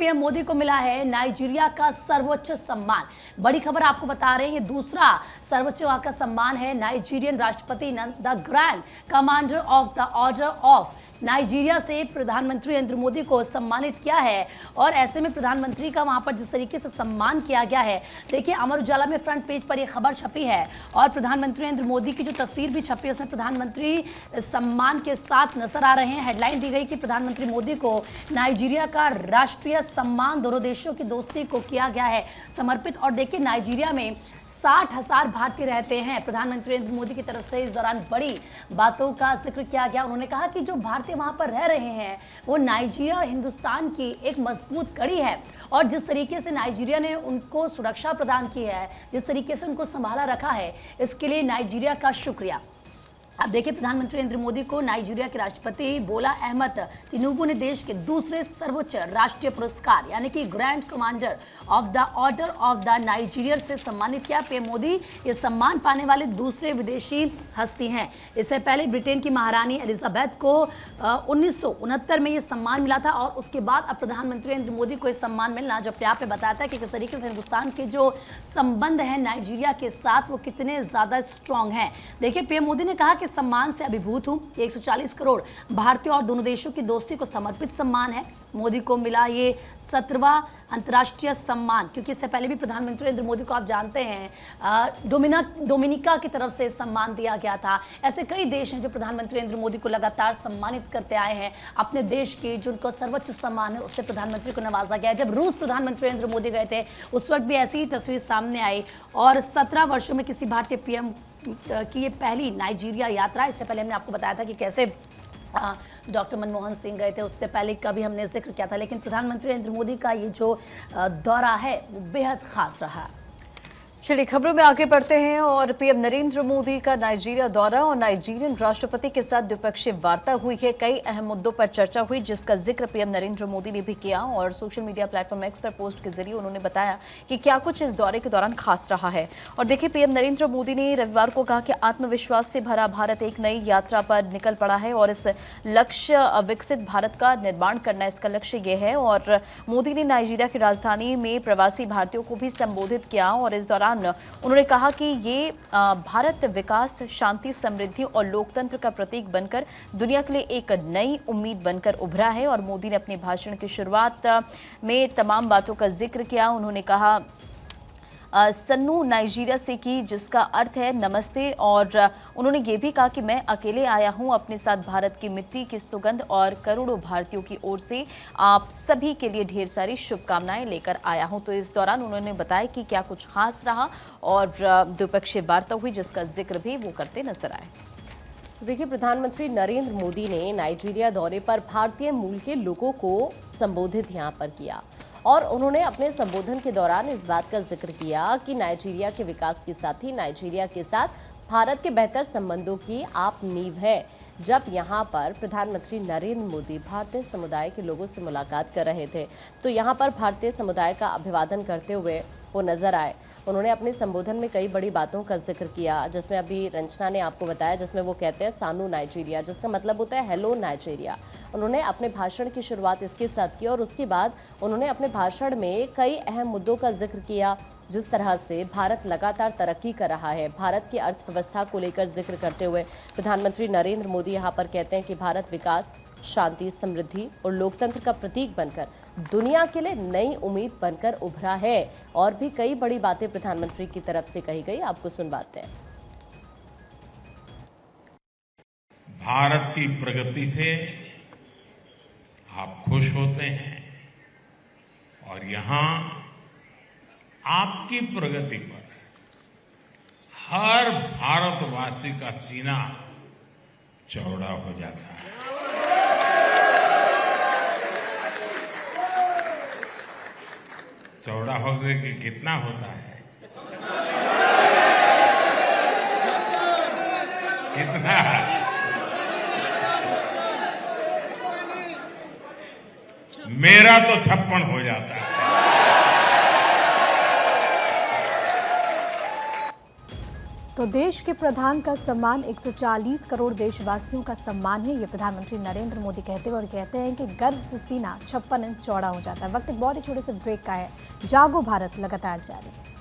PM Modi को मिला है नाइजीरिया का सर्वोच्च सम्मान। बड़ी खबर आपको बता रहे हैं, ये दूसरा सर्वोच्च का सम्मान है। नाइजीरियन राष्ट्रपति the grand commander of the order of Nigeria से प्रधानमंत्री नरेंद्र मोदी को सम्मानित किया है। और ऐसे में प्रधानमंत्री का वहां पर जिस तरीके से सम्मान किया गया है, देखिए अमर उजाला में फ्रंट पेज पर यह खबर छपी है और प्रधानमंत्री नरेंद्र मोदी की जो तस्वीर भी छपी है उसमें प्रधानमंत्री सम्मान के साथ नजर आ रहे हैं। हेडलाइन दी गई कि प्रधानमंत्री मोदी को नाइजीरिया का राष्ट्रीय सम्मान दोनों देशों की दोस्ती को किया गया है समर्पित। और देखिए नाइजीरिया में 60,000 भारतीय रहते हैं। प्रधानमंत्री नरेंद्र मोदी की तरफ से इस दौरान बड़ी बातों का जिक्र किया गया। उन्होंने कहा कि जो भारतीय वहां पर रह रहे हैं वो नाइजीरिया और हिंदुस्तान की एक मजबूत कड़ी है और जिस तरीके से नाइजीरिया ने उनको सुरक्षा प्रदान की है, जिस तरीके से उनको संभाला रखा है, इसके लिए नाइजीरिया का शुक्रिया। अब देखिए प्रधानमंत्री नरेंद्र मोदी को नाइजीरिया के राष्ट्रपति बोला अहमद टिनुबू ने देश के दूसरे सर्वोच्च राष्ट्रीय पुरस्कार यानी कि grand commander of the order of the Nigeria से सम्मानित किया। पीएम मोदी ये सम्मान पाने वाले दूसरे विदेशी हस्ती हैं। इससे पहले ब्रिटेन की महारानी एलिजाबेथ को 1969 में ये सम्मान मिला था और उसके बाद अब प्रधानमंत्री नरेंद्र मोदी को ये सम्मान मिलना जो अपने आप में बताता है कि किस तरीके से हिंदुस्तान के जो संबंध है नाइजीरिया के साथ वो कितने ज्यादा स्ट्रांग हैं। देखिए पीएम मोदी ने कहा कि सम्मान से अभिभूत हूं। 140 करोड़ भारतीय और दोनों देशों की दोस्ती को समर्पित सम्मान है। मोदी को मिला ये 17वां अंतर्राष्ट्रीय सम्मान, क्योंकि इससे पहले भी प्रधानमंत्री नरेंद्र मोदी को आप जानते हैं डोमिनिका की तरफ से सम्मान दिया गया था। ऐसे कई देश हैं जो प्रधानमंत्री नरेंद्र मोदी को लगातार सम्मानित करते आए हैं। अपने देश के जो उनको सर्वोच्च सम्मान है उससे प्रधानमंत्री को नवाजा गया। जब रूस प्रधानमंत्री नरेंद्र मोदी गए थे उस वक्त भी ऐसी ही तस्वीर सामने आई और 17 वर्षों में किसी भारतीय पीएम की ये पहली नाइजीरिया यात्रा। इससे पहले हमने आपको बताया था कि कैसे डॉक्टर मनमोहन सिंह गए थे, उससे पहले कभी हमने जिक्र किया था, लेकिन प्रधानमंत्री नरेंद्र मोदी का ये जो दौरा है वो बेहद खास रहा। चलिए खबरों में आगे बढ़ते हैं और पीएम नरेंद्र मोदी का नाइजीरिया दौरा और नाइजीरियन राष्ट्रपति के साथ द्विपक्षीय वार्ता हुई है। कई अहम मुद्दों पर चर्चा हुई जिसका जिक्र पीएम नरेंद्र मोदी ने भी किया और सोशल मीडिया प्लेटफॉर्म एक्स पर पोस्ट के जरिए उन्होंने बताया कि क्या कुछ इस दौरे के दौरान खास रहा है। और देखिए पीएम नरेंद्र मोदी ने रविवार को कहा कि आत्मविश्वास से भरा भारत एक नई यात्रा पर निकल पड़ा है और इस लक्ष्य विकसित भारत का निर्माण करना इसका लक्ष्य ये है। और मोदी ने नाइजीरिया की राजधानी में प्रवासी भारतीयों को भी संबोधित किया और इस दौरान उन्होंने कहा कि ये भारत विकास, शांति, समृद्धि और लोकतंत्र का प्रतीक बनकर दुनिया के लिए एक नई उम्मीद बनकर उभरा है। और मोदी ने अपने भाषण की शुरुआत में तमाम बातों का जिक्र किया। उन्होंने कहा सन्नू नाइजीरिया से की जिसका अर्थ है नमस्ते और उन्होंने ये भी कहा कि मैं अकेले आया हूं, अपने साथ भारत की मिट्टी की सुगंध और करोड़ों भारतीयों की ओर से आप सभी के लिए ढेर सारी शुभकामनाएं लेकर आया हूं। तो इस दौरान उन्होंने बताया कि क्या कुछ खास रहा और द्विपक्षीय वार्ता हुई जिसका जिक्र भी वो करते नजर आए। देखिए प्रधानमंत्री नरेंद्र मोदी ने नाइजीरिया दौरे पर भारतीय मूल के लोगों को संबोधित यहाँ पर किया और उन्होंने अपने संबोधन के दौरान इस बात का जिक्र किया कि नाइजीरिया के विकास के साथ ही नाइजीरिया के साथ भारत के बेहतर संबंधों की आप नींव है। जब यहाँ पर प्रधानमंत्री नरेंद्र मोदी भारतीय समुदाय के लोगों से मुलाकात कर रहे थे तो यहाँ पर भारतीय समुदाय का अभिवादन करते हुए वो नजर आए। उन्होंने अपने संबोधन में कई बड़ी बातों का जिक्र किया जिसमें अभी रंजना ने आपको बताया, जिसमें वो कहते हैं सानू नाइजीरिया, जिसका मतलब होता है हेलो नाइजीरिया। उन्होंने अपने भाषण की शुरुआत इसके साथ की और उसके बाद उन्होंने अपने भाषण में कई अहम मुद्दों का जिक्र किया। जिस तरह से भारत लगातार तरक्की कर रहा है, भारत की अर्थव्यवस्था को लेकर जिक्र करते हुए प्रधानमंत्री नरेंद्र मोदी यहाँ पर कहते हैं कि भारत विकास, शांति, समृद्धि और लोकतंत्र का प्रतीक बनकर दुनिया के लिए नई उम्मीद बनकर उभरा है। और भी कई बड़ी बातें प्रधानमंत्री की तरफ से कही गई, आपको सुनवाते हैं। भारत की प्रगति से आप खुश होते हैं और यहां आपकी प्रगति पर हर भारतवासी का सीना चौड़ा हो जाता है। चौड़ा हो गए कि कितना होता है, कितना? मेरा तो 56 हो जाता है। तो तो देश के प्रधान का सम्मान 140 करोड़ देशवासियों का सम्मान है, ये प्रधानमंत्री नरेंद्र मोदी कहते हैं और कहते हैं कि गर्व से सीना 56 इंच चौड़ा हो जाता है। वक्त एक बहुत ही छोटे से ब्रेक का है। जागो भारत लगातार जारी।